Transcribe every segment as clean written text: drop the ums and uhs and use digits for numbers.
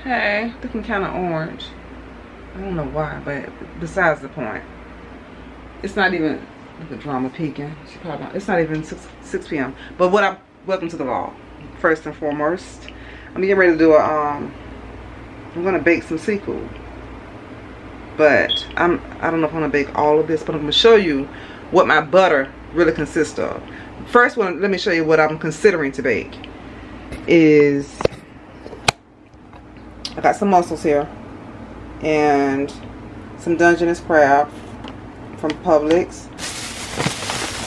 Hey, looking kind of orange. I don't know why, but besides the point. It's not even, look at Drama peeking. She probably not, it's not even 6 p.m. But welcome to the vlog. First and foremost, I'm getting ready to do I'm gonna bake some seafood. But I don't know if I'm gonna bake all of this, but I'm gonna show you what my butter really consists of. First one, let me show you what I'm considering to bake. I got some mussels here and some Dungeness crab from Publix,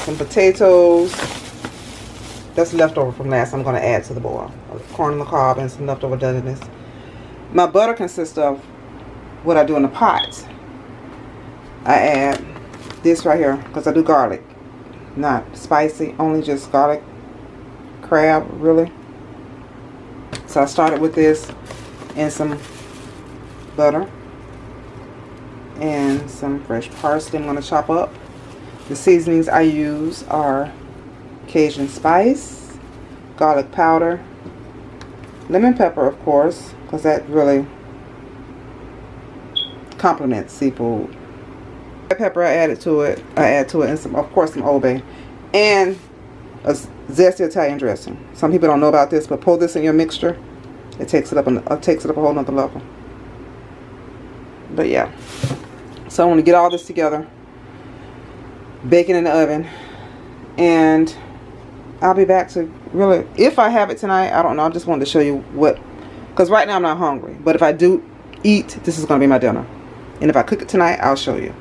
some potatoes that's leftover from last I'm going to add to the boil, corn on the cob, and some leftover Dungeness. My butter consists of what I do in the pot. I add this right here because I do garlic, not spicy, only just garlic crab really. So I started with this and some butter and some fresh parsley I'm going to chop up. The seasonings I use are Cajun spice, garlic powder, lemon pepper of course, because that really complements seafood. Pepper I add to it, and some, of course, some Old Bay, and a zesty Italian dressing. Some people don't know about this, but pour this in your mixture. It takes it up a whole nother level. But yeah, so I want to get all this together, bake it in the oven, and I'll be back to really, if I have it tonight, I don't know. I just wanted to show you what, because right now I'm not hungry, but if I do eat, this is going to be my dinner. And if I cook it tonight, I'll show you.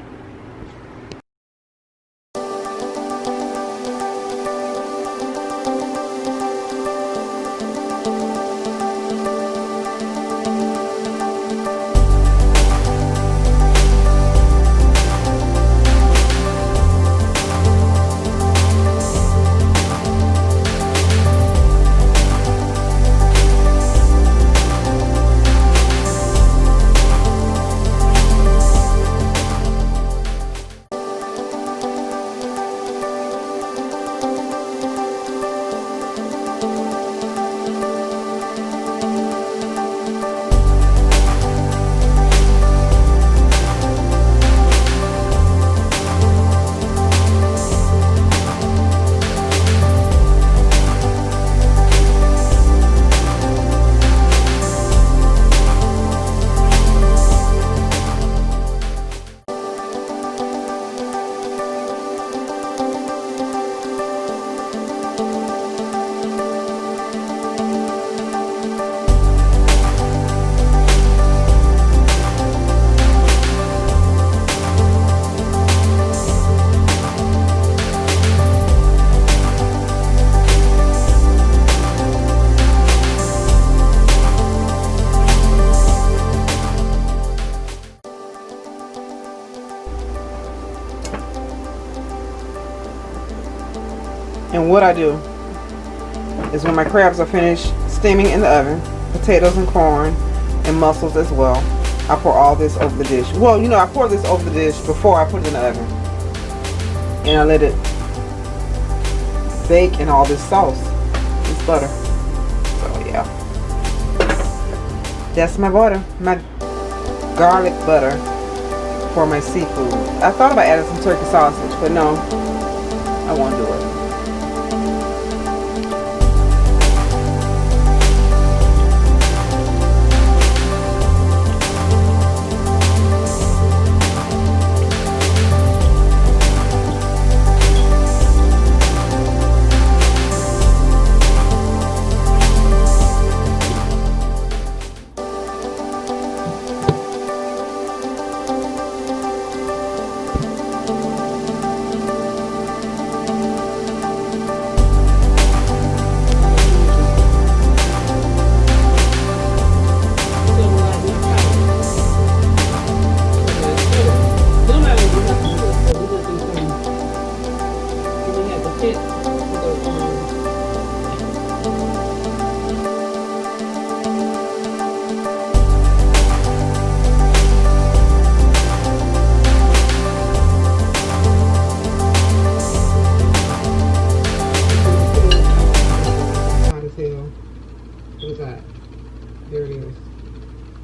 And what I do is when my crabs are finished steaming in the oven, potatoes and corn and mussels as well, I pour all this over the dish. Well, you know, I pour this over the dish before I put it in the oven. And I let it bake in all this sauce, this butter. So yeah, that's my butter, my garlic butter for my seafood. I thought about adding some turkey sausage, but no, I won't do it.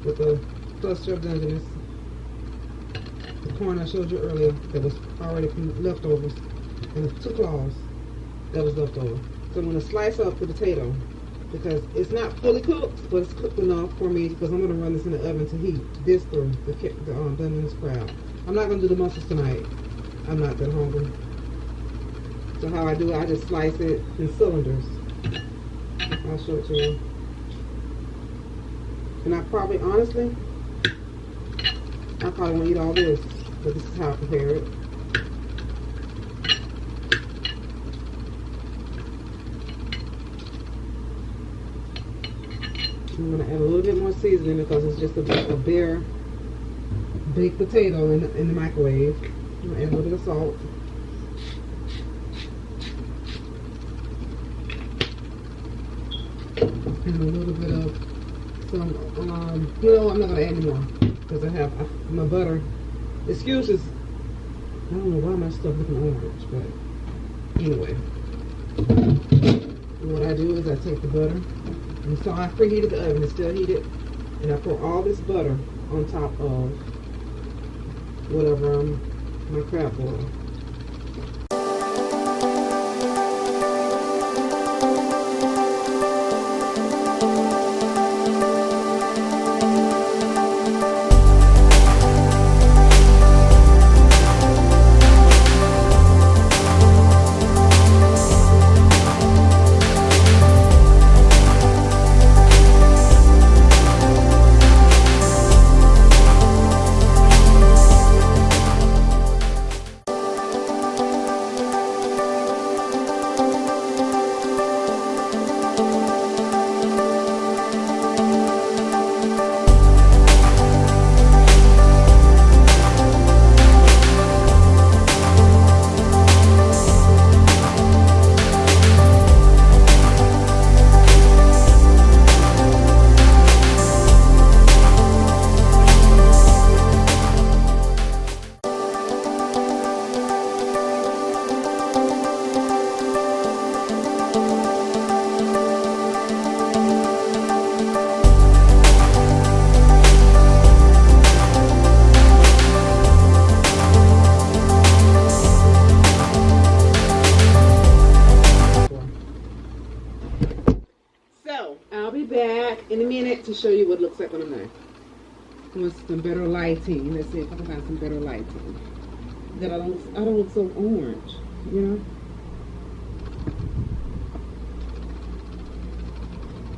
with the cluster of Dungeness. The corn I showed you earlier that was already from leftovers. And the 2 claws that was left over. So I'm going to slice up the potato because it's not fully cooked, but it's cooked enough for me because I'm going to run this in the oven to heat this through the Dungeness crab. I'm not going to do the mussels tonight. I'm not that hungry. So how I do it, I just slice it in cylinders. I'll show it to you. And I probably, honestly, I probably won't eat all this, but this is how I prepare it. I'm going to add a little bit more seasoning because it's just a bare baked potato in the microwave. I'm going to add a little bit of salt. And a little bit of some, you know, I'm not going to add any more because I have my butter. Excuses. I don't know why my stuff looking orange, but anyway. What I do is I take the butter. And so I preheated the oven, it's still heated, and I pour all this butter on top of whatever my crab boil. In a minute to show you what it looks like on a knife. I want some better lighting. Let's see if I can find some better lighting. That I don't look so orange, you know?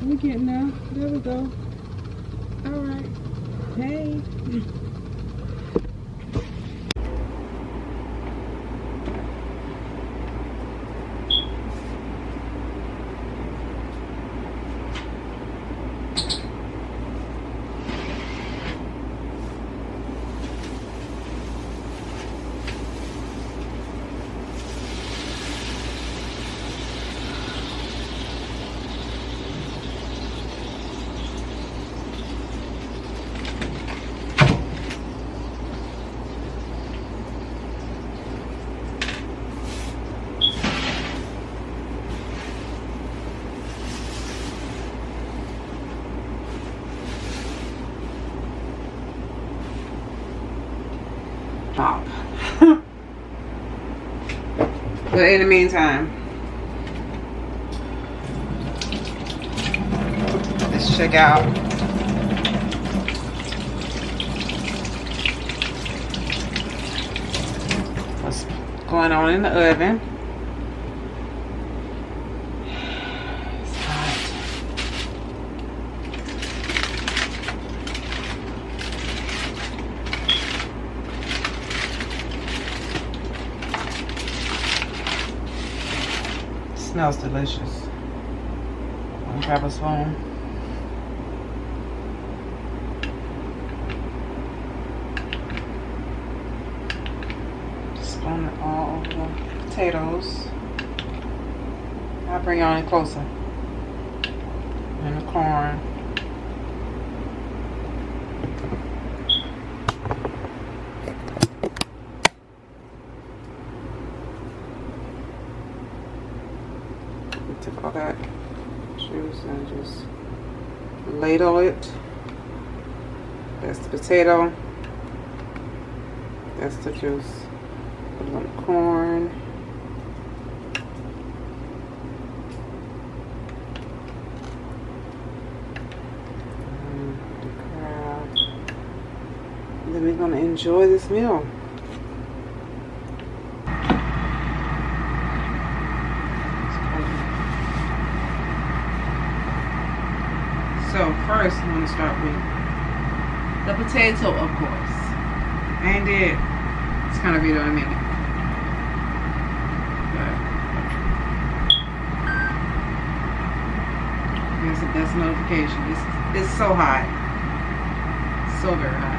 We getting there. There we go. Alright. Hey. Stop. But in the meantime, let's check out what's going on in the oven. It's hot. Smells delicious. I'll grab a spoon. Spoon it all over the potatoes. I'll bring y'all in closer. And the corn. Took all that juice and just ladle it That's the potato. That's the juice. Put it on the corn. The crab. And then we're gonna enjoy this meal. So first, I'm going to start with the potato, of course. And it's kind of video in a minute. But that's a notification. It's so hot. So very hot.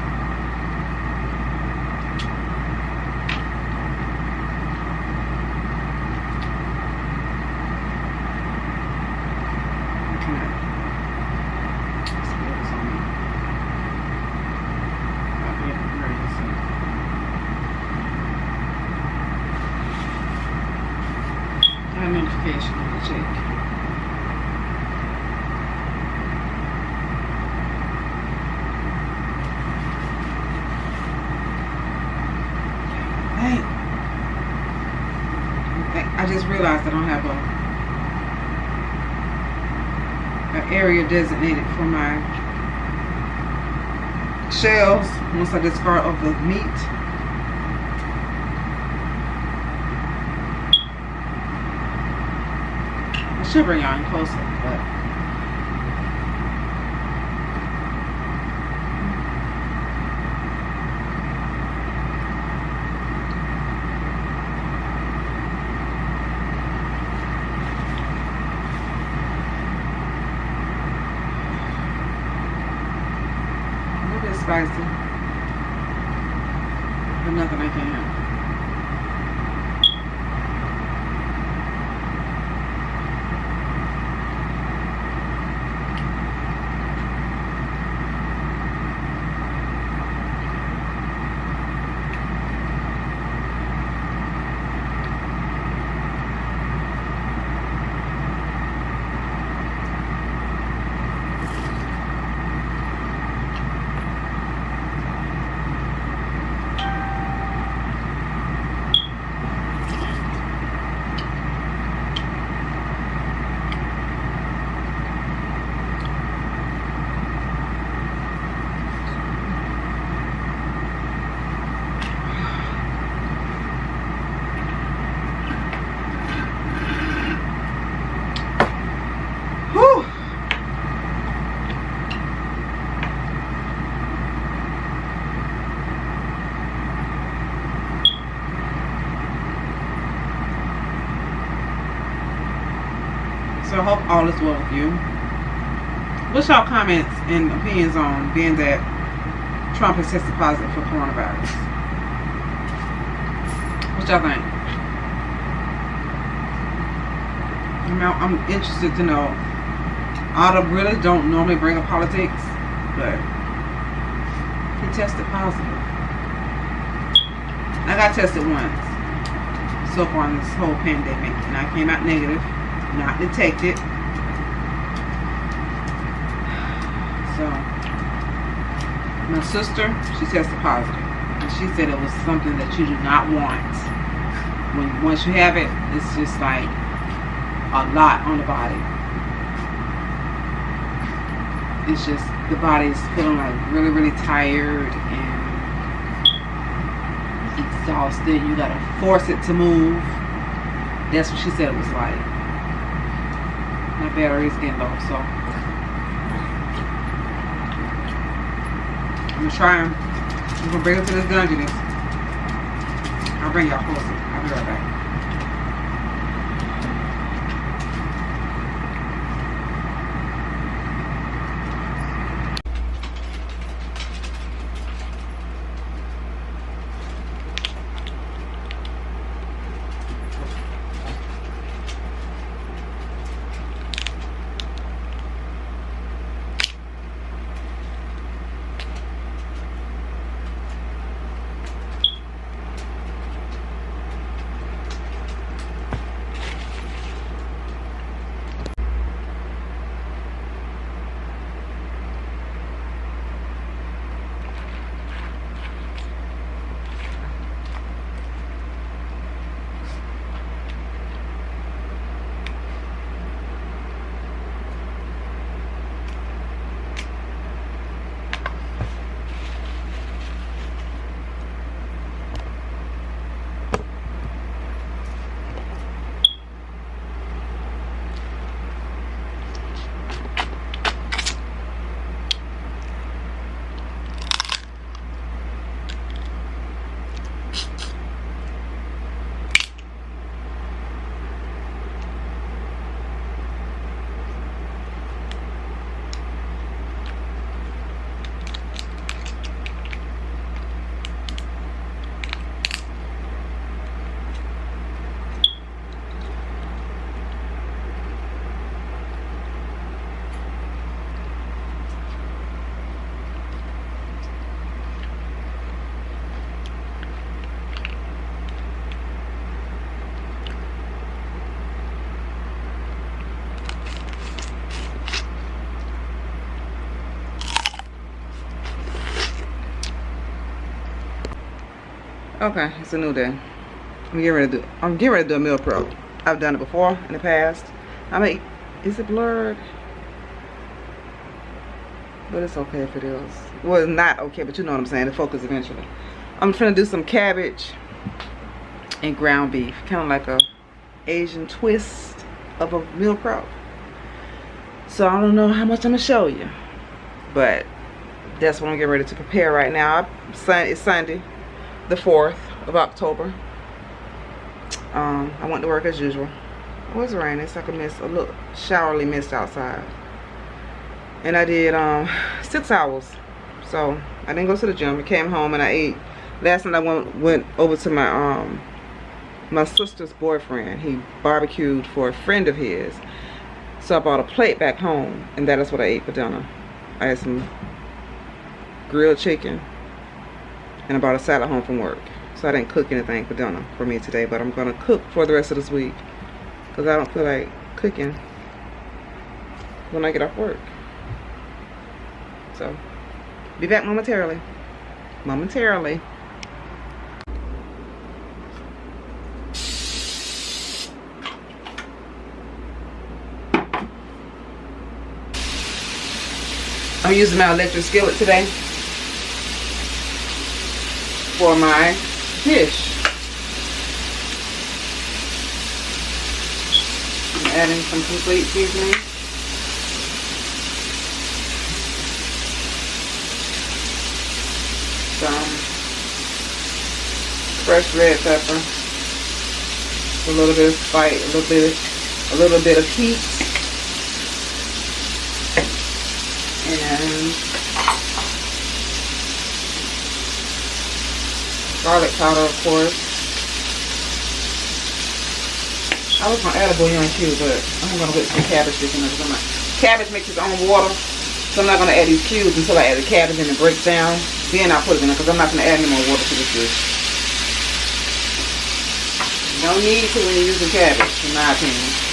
Notification on the check. Hey, I just realized I don't have an area designated for my shells once I discard of the meat. Should bring y'all in closer, but a little bit spicy, but nothing I can't handle. So I hope all is well with you. What's y'all comments and opinions on being that Trump has tested positive for coronavirus? What y'all think? I'm interested to know. I really don't normally bring up politics, but he tested positive. I got tested once so far in this whole pandemic, and I came out negative. Not detected. So my sister, she tested positive, and she said it was something that you do not want. Once you have it, it's just like a lot on the body. It's just the body's feeling like really, really tired and exhausted. You gotta force it to move. That's what she said it was like. My battery's getting low, so I'm gonna try them. I'm gonna bring them to this dungeness. I'll bring y'all closer. I'll be right back. Okay, it's a new day. I'm getting ready to do a meal prep. I've done it before in the past. I mean, is it blurred? But it's okay if it is. Well, it's not okay, but you know what I'm saying. The focus eventually. I'm trying to do some cabbage and ground beef, kind of like a Asian twist of a meal prep. So I don't know how much I'm gonna show you, but that's what I'm getting ready to prepare right now. It's Sunday, the 4th of October. I went to work as usual. It was raining. It's like a little showerly mist outside. And I did 6 hours. So I didn't go to the gym. I came home and I ate. Last night I went over to my my sister's boyfriend. He barbecued for a friend of his. So I brought a plate back home, and that is what I ate for dinner. I had some grilled chicken, and I brought a salad home from work. So I didn't cook anything for dinner for me today, but I'm gonna cook for the rest of this week because I don't feel like cooking when I get off work. So be back momentarily. I'm using my electric skillet today for my fish. I'm adding some complete seasoning. Some fresh red pepper, a little bit of spice, a little bit of heat, and garlic powder, of course. I was gonna add a bouillon cube, but I'm gonna put some cabbage in there. Cabbage makes its own water, so I'm not gonna add these cubes until I add the cabbage and it breaks down. Then I'll put it in there because I'm not gonna add any more water to this dish. No need to when you're using cabbage, in my opinion.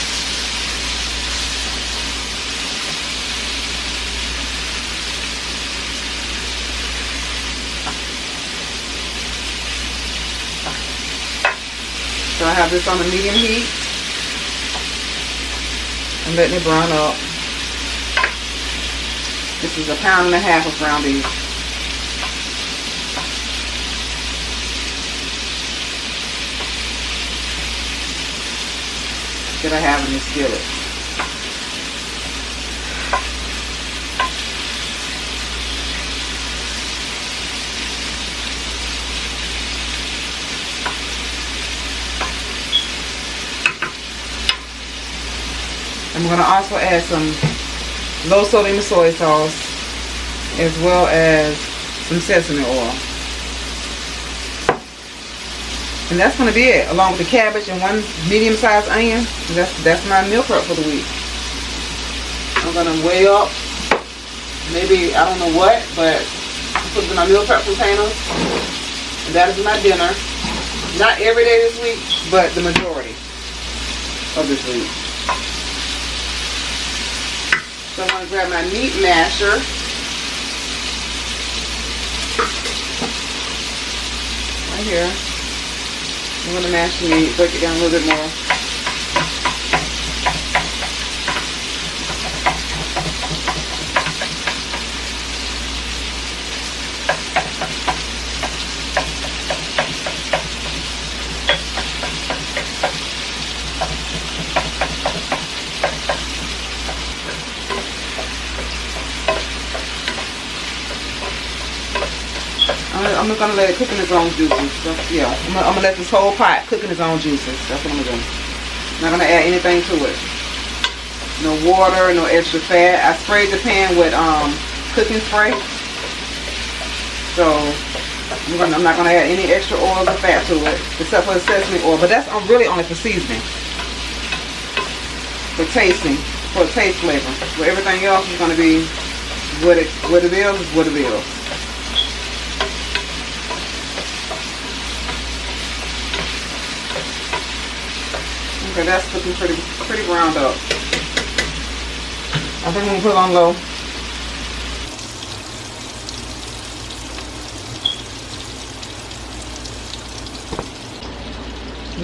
So I have this on a medium heat. I'm letting it brown up. This is 1.5 pounds of ground beef. That I have in this skillet. I'm going to also add some low sodium soy sauce as well as some sesame oil. And that's going to be it, along with the cabbage and 1 medium-sized onion. That's my meal prep for the week. I'm going to weigh up, maybe, I don't know what, but put it in my meal prep containers. And that is my dinner. Not every day this week, but the majority of this week. So I'm going to grab my meat masher. Right here. I'm going to mash the meat, break it down a little bit more. I'm not going to let it cook in its own juices. So, yeah, I'm going to let this whole pot cook in its own juices. That's what I'm going to do. I'm not going to add anything to it. No water, no extra fat. I sprayed the pan with cooking spray. So I'm not going to add any extra oil or fat to it, except for the sesame oil. But that's really only for seasoning. For tasting, for taste flavor. But everything else is going to be what it is. Okay, that's looking pretty ground up. I think I'm gonna put it on low.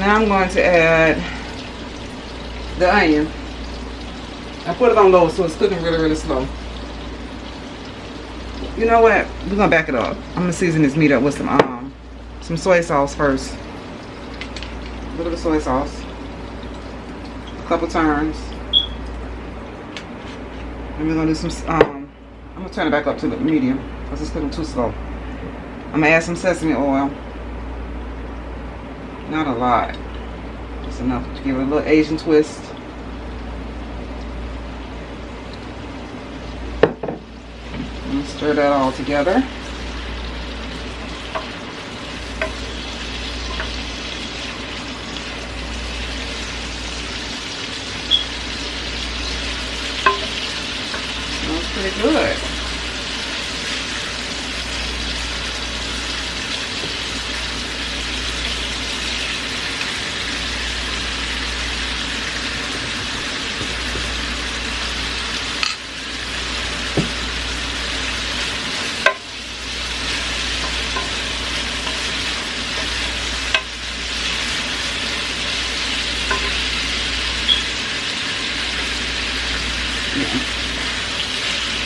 Now I'm going to add the onion. I put it on low so it's cooking really, really slow. You know what? We're gonna back it up. I'm gonna season this meat up with some soy sauce first. A little bit of soy sauce. A couple turns. And we're gonna do some I'm gonna turn it back up to the medium because it's cooking too slow. I'm gonna add some sesame oil. Not a lot. Just enough to give it a little Asian twist. And stir that all together. Smells pretty good.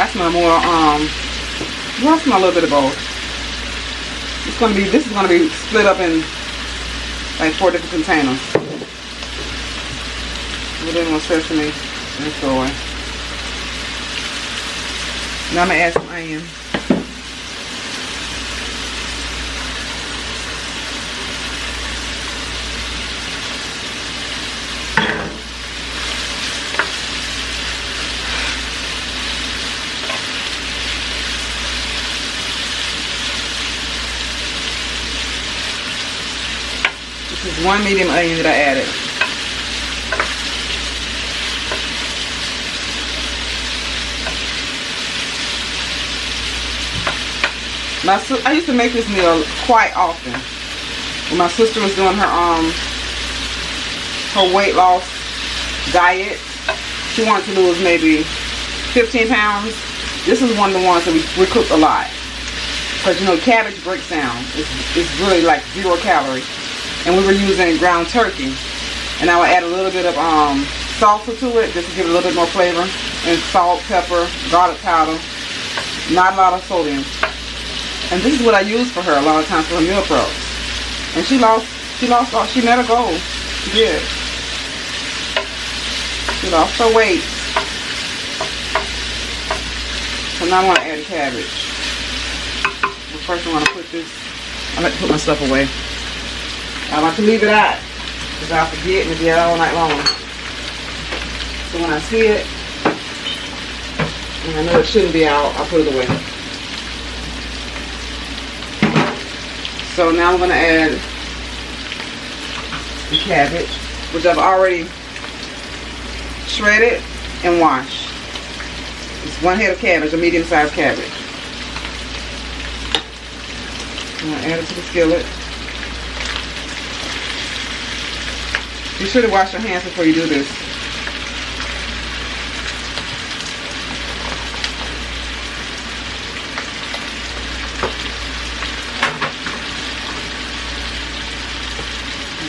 I smell more, I smell a little bit of both. This is gonna be split up in like 4 different containers. A little bit more sesame and soy. Now I'm gonna add some onion. This is 1 medium onion that I added. I used to make this meal quite often. When my sister was doing her weight loss diet, she wanted to lose maybe 15 pounds. This is one of the ones that we cooked a lot. Because you know, cabbage breaks down. It's really like 0 calories. And we were using ground turkey, and I would add a little bit of salsa to it just to give it a little bit more flavor, and salt, pepper, garlic powder, not a lot of sodium. And this is what I use for her a lot of times for her meal prep. And she met her goal. She did. She lost her weight. So now I'm going to add the cabbage. But first I'm going to put this, I like to put my stuff away. I like to leave it out because I'll forget and it'll be out all night long. So when I see it, and I know it shouldn't be out, I'll put it away. So now I'm going to add the cabbage, which I've already shredded and washed. It's 1 head of cabbage, a medium-sized cabbage. I'm going to add it to the skillet. Be sure to wash your hands before you do this.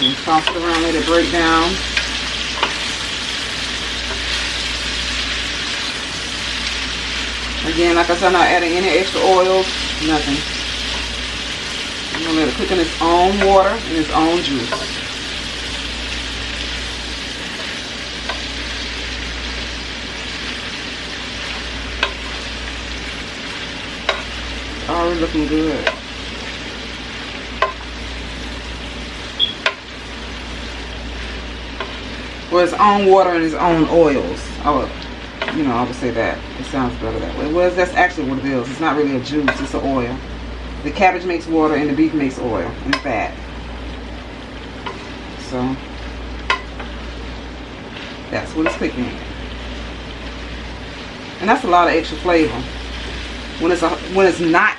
And toss it around, let it break down. Again, like I said, I'm not adding any extra oils, nothing. I'm going to let it cook in its own water and its own juice. Already looking good. Well, its own water and its own oils. I would say that. It sounds better that way. Well, that's actually what it is. It's not really a juice, it's an oil. The cabbage makes water and the beef makes oil and fat. So, that's what it's cooking in. And that's a lot of extra flavor. When it's not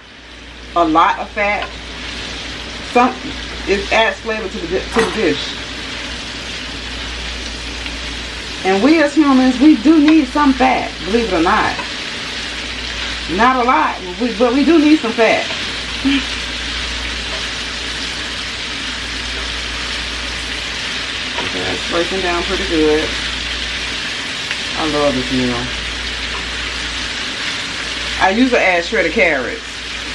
a lot of fat, it adds flavor to the dish. And we as humans, we do need some fat, believe it or not. Not a lot, but we do need some fat. It's breaking down pretty good. I love this meal. I usually add shredded carrots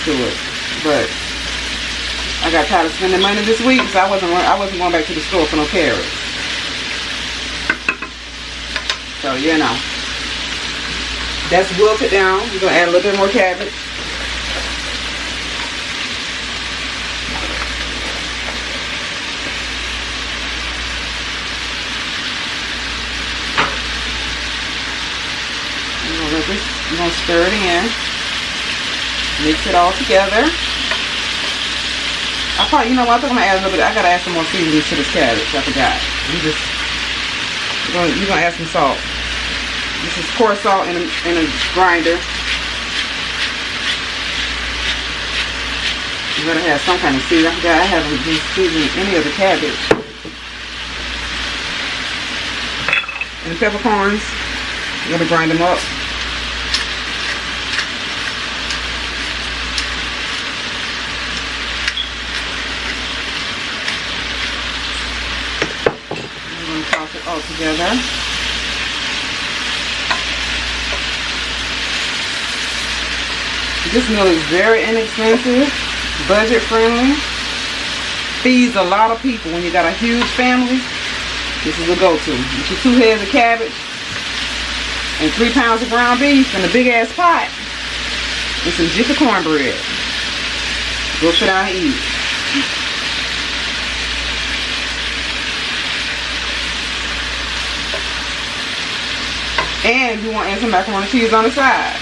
to it, but I got tired of spending money this week, so I wasn't going back to the store for no carrots. So you know, that's wilted down. You're gonna add a little bit more cabbage. You're gonna stir it in, mix it all together. I think I'm gonna add a little bit. I gotta add some more seasonings to this cabbage. I forgot. You're gonna add some salt. This is coarse salt in a grinder. You gotta have some kind of seasoning. I forgot I haven't been seasoning any of the cabbage. And the peppercorns, you gotta grind them up. Toss it all together. This meal is very inexpensive, budget friendly, feeds a lot of people. When you got a huge family, this is a go-to. With your 2 heads of cabbage and 3 pounds of ground beef and a big ass pot and some jiffy cornbread. Go sit down and eat. And you want to add some macaroni and cheese on the side.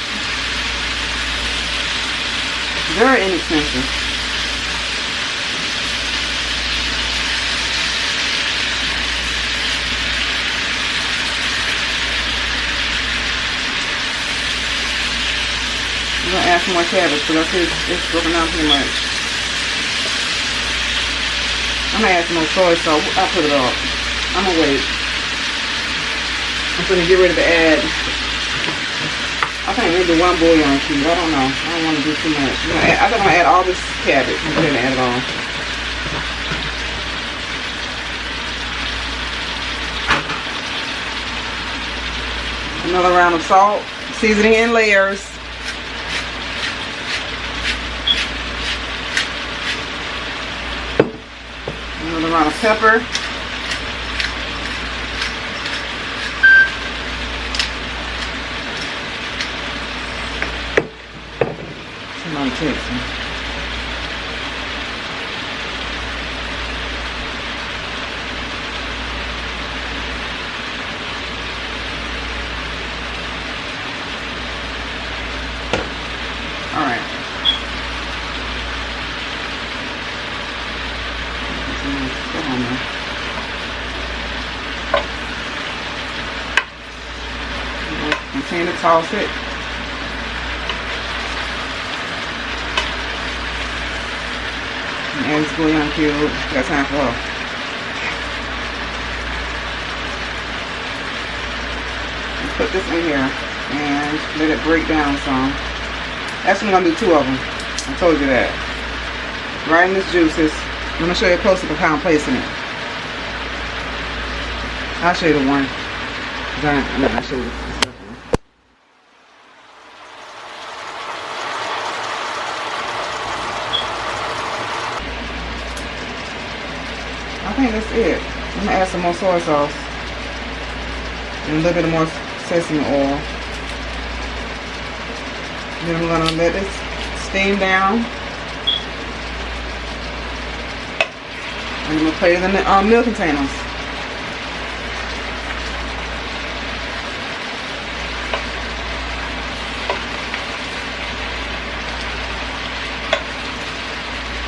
Very inexpensive. I'm going to add some more cabbage because I see it's broken down pretty much. I'm going to add some more soy sauce. I'll put it up. I'm going to wait. I'm going to get ready to add, I think maybe 1 bouillon cube. I don't know. I don't want to do too much. I'm going to add all this cabbage. I'm going to add it all. Another round of salt. Seasoning in layers. Another round of pepper. Alright. Continue to toss it. And this bouillon cube. Got time for her. Let's put this in here and let it break down some. Actually, I'm going to do 2 of them. I told you that. Right in this juices. I'm going to show you a close-up of how I'm placing it. I'll show you the one. I'll show you the second one. I think that's it. I'm going to add some more soy sauce. And a little bit more sesame oil. Then I'm going to let this steam down. And I'm going to put it in the milk containers.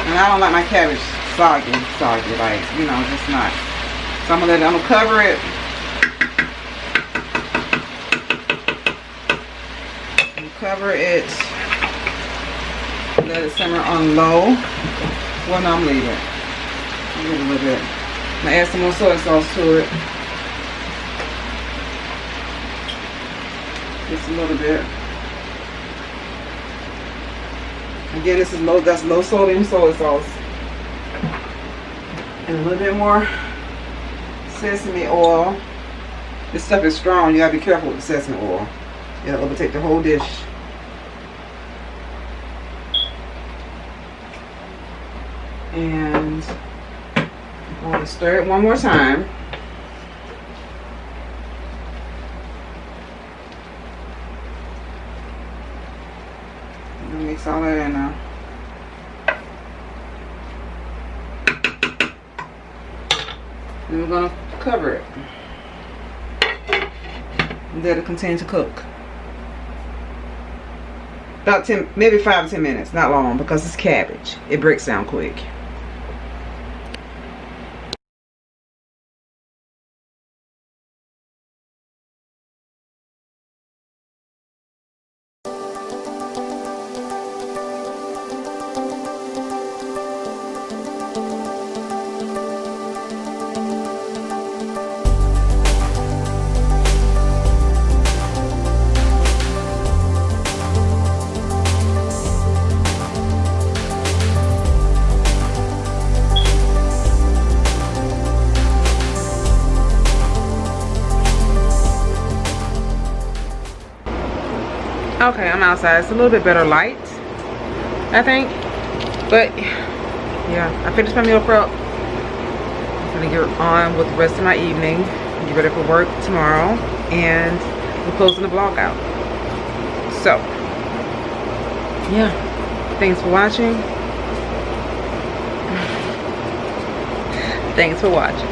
And I don't like my cabbage soggy, like, you know, just not. So I'm gonna cover it. Cover it. Let it simmer on low. Well, no, I'm leaving it. I'm leaving a little bit. I'm gonna add some more soy sauce to it. Just a little bit. Again, this is that's low sodium soy sauce. And a little bit more sesame oil. This stuff is strong. You gotta be careful with the sesame oil. It'll overtake the whole dish. And I'm going to stir it one more time. I'm gonna mix all that in now. And we're gonna cover it. And let it continue to cook. About 10, maybe 5 to 10 minutes, not long, because it's cabbage. It breaks down quick. Okay, I'm outside. It's a little bit better light, I think. But yeah, I finished my meal prep. I'm gonna get on with the rest of my evening, get ready for work tomorrow, and we're closing the vlog out. So yeah, thanks for watching. Thanks for watching.